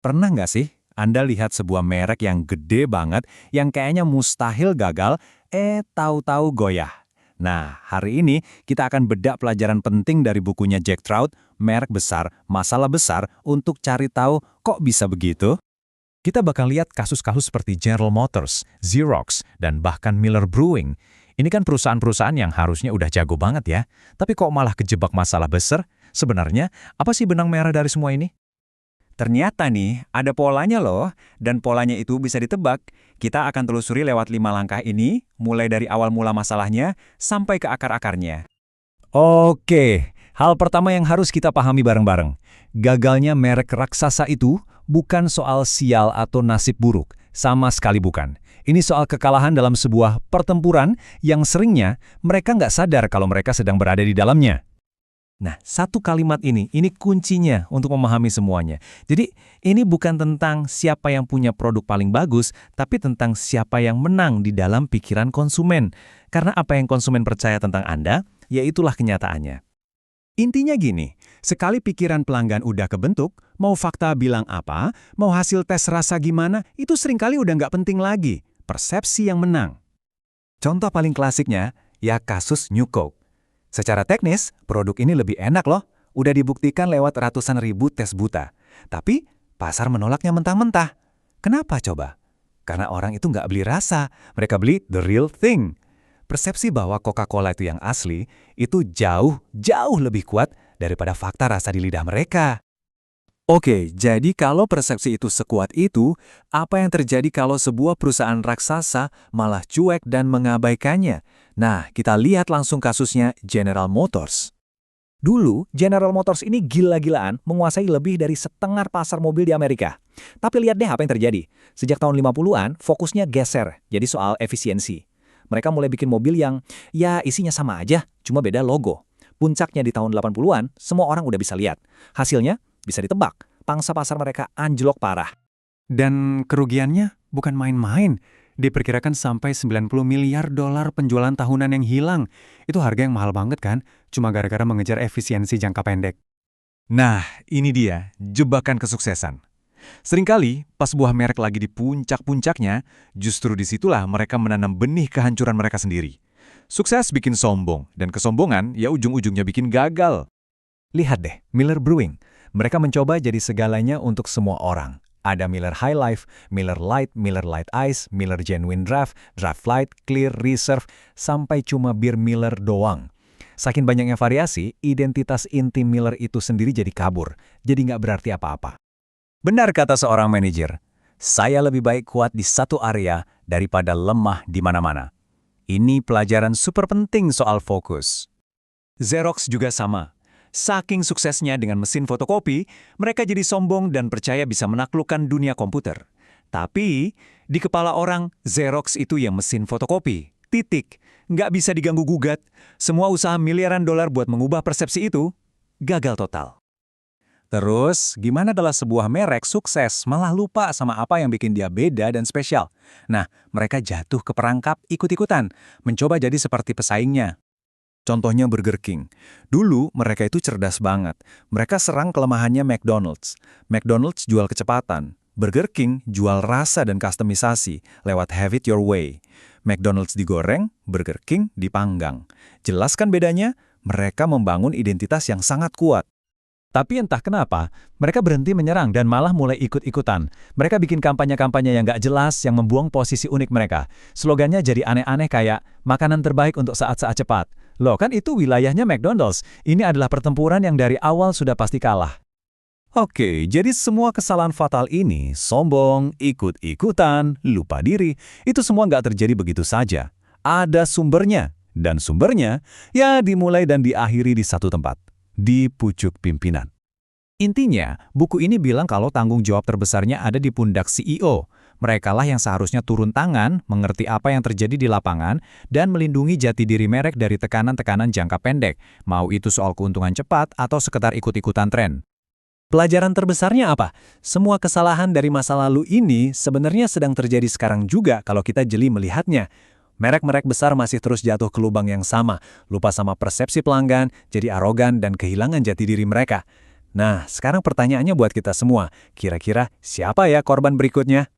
Pernah nggak sih Anda lihat sebuah merek yang gede banget, yang kayaknya mustahil gagal, tahu-tahu goyah? Nah, hari ini kita akan bedah pelajaran penting dari bukunya Jack Trout, Merek Besar, Masalah Besar, untuk cari tahu kok bisa begitu. Kita bakal lihat kasus-kasus seperti General Motors, Xerox, dan bahkan Miller Brewing. Ini kan perusahaan-perusahaan yang harusnya udah jago banget ya, tapi kok malah kejebak masalah besar? Sebenarnya, apa sih benang merah dari semua ini? Ternyata nih, ada polanya loh, dan polanya itu bisa ditebak. Kita akan telusuri lewat 5 langkah ini, mulai dari awal mula masalahnya, sampai ke akar-akarnya. Oke, hal pertama yang harus kita pahami bareng-bareng. Gagalnya merek raksasa itu bukan soal sial atau nasib buruk, sama sekali bukan. Ini soal kekalahan dalam sebuah pertempuran yang seringnya mereka nggak sadar kalau mereka sedang berada di dalamnya. Nah, satu kalimat ini kuncinya untuk memahami semuanya. Jadi, ini bukan tentang siapa yang punya produk paling bagus, tapi tentang siapa yang menang di dalam pikiran konsumen. Karena apa yang konsumen percaya tentang Anda, ya itulah kenyataannya. Intinya gini, sekali pikiran pelanggan udah kebentuk, mau fakta bilang apa, mau hasil tes rasa gimana, itu seringkali udah nggak penting lagi. Persepsi yang menang. Contoh paling klasiknya, ya kasus New Coke. Secara teknis, produk ini lebih enak loh. Udah dibuktikan lewat ratusan ribu tes buta. Tapi, pasar menolaknya mentah-mentah. Kenapa coba? Karena orang itu nggak beli rasa. Mereka beli the real thing. Persepsi bahwa Coca-Cola itu yang asli, itu jauh lebih kuat daripada fakta rasa di lidah mereka. Oke, jadi kalau persepsi itu sekuat itu, apa yang terjadi kalau sebuah perusahaan raksasa malah cuek dan mengabaikannya? Nah, kita lihat langsung kasusnya General Motors. Dulu, General Motors ini gila-gilaan menguasai lebih dari setengah pasar mobil di Amerika. Tapi lihat deh apa yang terjadi. Sejak tahun 50-an, fokusnya geser, jadi soal efisiensi. Mereka mulai bikin mobil yang, ya isinya sama aja, cuma beda logo. Puncaknya di tahun 80-an, semua orang udah bisa lihat. Hasilnya, bisa ditebak, pangsa pasar mereka anjlok parah. Dan kerugiannya bukan main-main. Diperkirakan sampai 90 miliar dolar penjualan tahunan yang hilang. Itu harga yang mahal banget kan? Cuma gara-gara mengejar efisiensi jangka pendek. Nah, ini dia, jebakan kesuksesan. Seringkali, pas sebuah merek lagi di puncak-puncaknya, justru disitulah mereka menanam benih kehancuran mereka sendiri. Sukses bikin sombong, dan kesombongan ya ujung-ujungnya bikin gagal. Lihat deh, Miller Brewing. Mereka mencoba jadi segalanya untuk semua orang. Ada Miller High Life, Miller Light Ice, Miller Genuine Draft, Draft Light, Clear, Reserve, sampai cuma bir Miller doang. Saking banyaknya variasi, identitas inti Miller itu sendiri jadi kabur, jadi nggak berarti apa-apa. Benar kata seorang manajer, saya lebih baik kuat di satu area daripada lemah di mana-mana. Ini pelajaran super penting soal fokus. Xerox juga sama. Saking suksesnya dengan mesin fotokopi, mereka jadi sombong dan percaya bisa menaklukkan dunia komputer. Tapi, di kepala orang, Xerox itu yang mesin fotokopi. Titik. Nggak bisa diganggu-gugat. Semua usaha miliaran dolar buat mengubah persepsi itu, gagal total. Terus, gimana adalah sebuah merek sukses malah lupa sama apa yang bikin dia beda dan spesial? Nah, mereka jatuh ke perangkap ikut-ikutan, mencoba jadi seperti pesaingnya. Contohnya Burger King. Dulu mereka itu cerdas banget. Mereka serang kelemahannya McDonald's. McDonald's jual kecepatan. Burger King jual rasa dan kustomisasi lewat have it your way. McDonald's digoreng, Burger King dipanggang. Jelaskan bedanya, mereka membangun identitas yang sangat kuat. Tapi entah kenapa, mereka berhenti menyerang dan malah mulai ikut-ikutan. Mereka bikin kampanye-kampanye yang gak jelas yang membuang posisi unik mereka. Slogannya jadi aneh-aneh kayak, makanan terbaik untuk saat-saat cepat. Loh kan itu wilayahnya McDonald's. Ini adalah pertempuran yang dari awal sudah pasti kalah. Oke, jadi semua kesalahan fatal ini, sombong, ikut-ikutan, lupa diri, itu semua nggak terjadi begitu saja. Ada sumbernya. Dan sumbernya, ya dimulai dan diakhiri di satu tempat. Di pucuk pimpinan. Intinya, buku ini bilang kalau tanggung jawab terbesarnya ada di pundak CEO. Merekalah yang seharusnya turun tangan, mengerti apa yang terjadi di lapangan, dan melindungi jati diri merek dari tekanan-tekanan jangka pendek, mau itu soal keuntungan cepat atau sekedar ikut-ikutan tren. Pelajaran terbesarnya apa? Semua kesalahan dari masa lalu ini sebenarnya sedang terjadi sekarang juga kalau kita jeli melihatnya. Merek-merek besar masih terus jatuh ke lubang yang sama, lupa sama persepsi pelanggan, jadi arogan dan kehilangan jati diri mereka. Nah, sekarang pertanyaannya buat kita semua. Kira-kira siapa ya korban berikutnya?